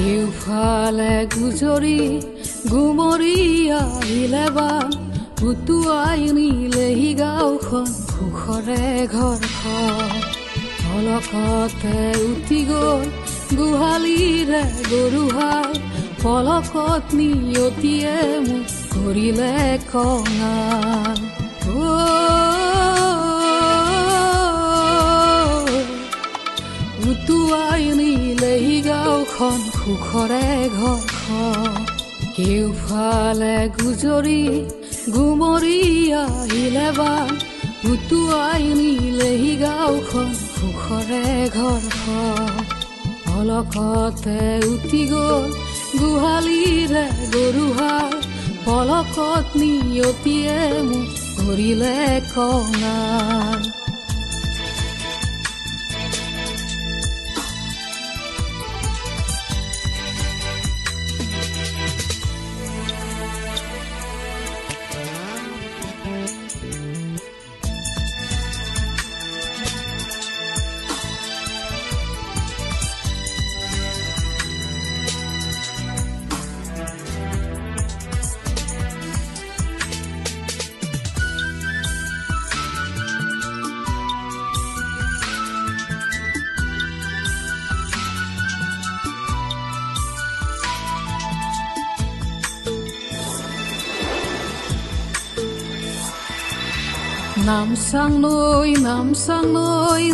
কেউফালে গুজৰি গুমৰি আহিলে বা উটুৱাই নিলেহি গাঁওখন সুখৰে ঘৰখন পলকতে উঠি গ'ল গোহালিৰে গৰুহাল পলকত নিয়তিয়ে মোক কৰিলে কঙাল উটুৱাই নিলেহি গাঁওখন সুখৰে ঘৰখন কেউফালে গুজৰি গুমৰি আহিলে বা উটুৱাই নিলেহি গাঁওখন সুখৰে ঘৰখন পলকতে উঠি গ'ল গোহালিৰে গৰুহাল পলকত নিয়তিয়ে মোক কৰিলে কঙাল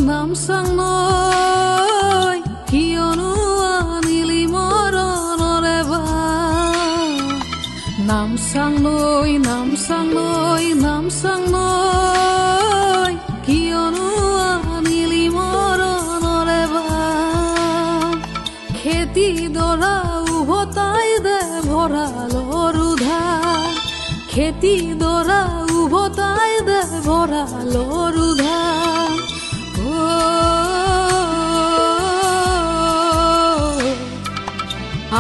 নামচাং নৈ কিয়নো আনিলি মৰণৰে বা নামচাং নৈ কিয়নো আনিলি মৰণৰে বা খেতি দৰা উভতাই দে ভঁৰালৰ উধাৰ খেতি দৰা উভতাই দে ভঁৰালৰ উধাৰ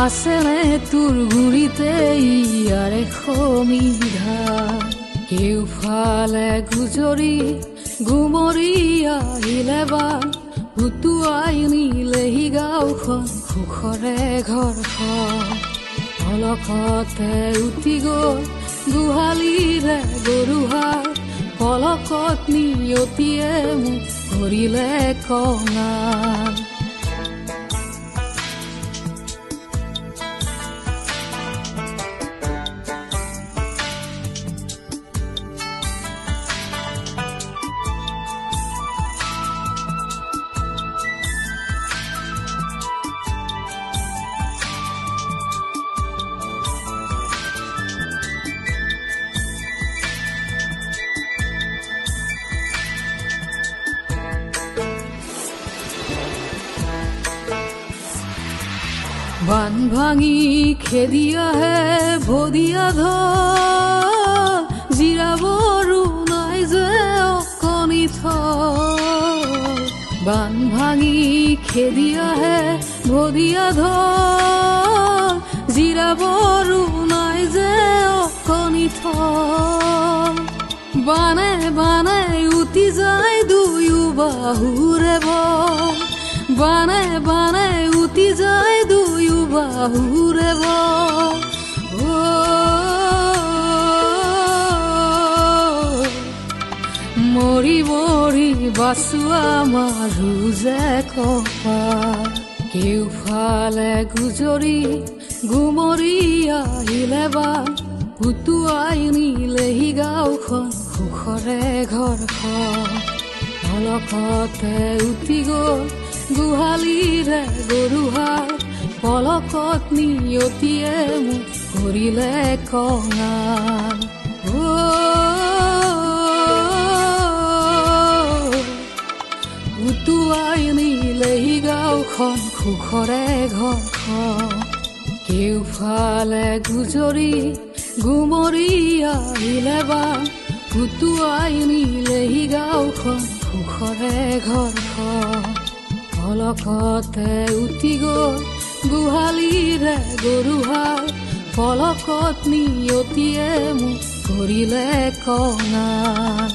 আছেনে তোৰ গুৰিতে ইয়াৰে সমিধা কেউফালে গুজৰি গুমৰি আহিলে বা উটুৱাই নিলেহি গাঁওখন সুখৰে ঘৰখন পলকতে উঠি গ'ল গোহালিৰে গৰুহাল পলকত নিয়তিয়ে মোক কৰিলে কঙাল বান ভাঙি খেদি আহে ভদিয়া ধল জিৰাবৰো নাই যে অকণি থল বান ভাঙি খেদি আহে ভদিয়া ধল জিৰাবৰো নাই যে অকণি থল বানে বানে উঠি যায় দুয়ো বাহুৰে বল বানে বানে উঠি যায় দুয়ো বাহুৰে বল মৰি মৰি বাচোৱা মাৰো যে কপাল কেউফালে গুজৰি গুমৰি আহিলে বা উটুৱাই নিলেহি গাঁওখন সুখৰে ঘৰখন পলকতে উঠি গ'ল গোহালিৰে গৰুহাল পলকত নিয়তিয়ে মোক কৰিলে কঙাল উটুৱাই নিলেহি গাঁওখন সুখৰে ঘৰখন কেউফালে গুজৰি গুমৰি আহিলে বা উটুৱাই নিলেহি গাঁওখন সুখৰে ঘৰখন পলকতে উঠি গ'ল গোহালিৰে গৰুহাল পলকত নিয়তিয়ে মোক কৰিলে কঙাল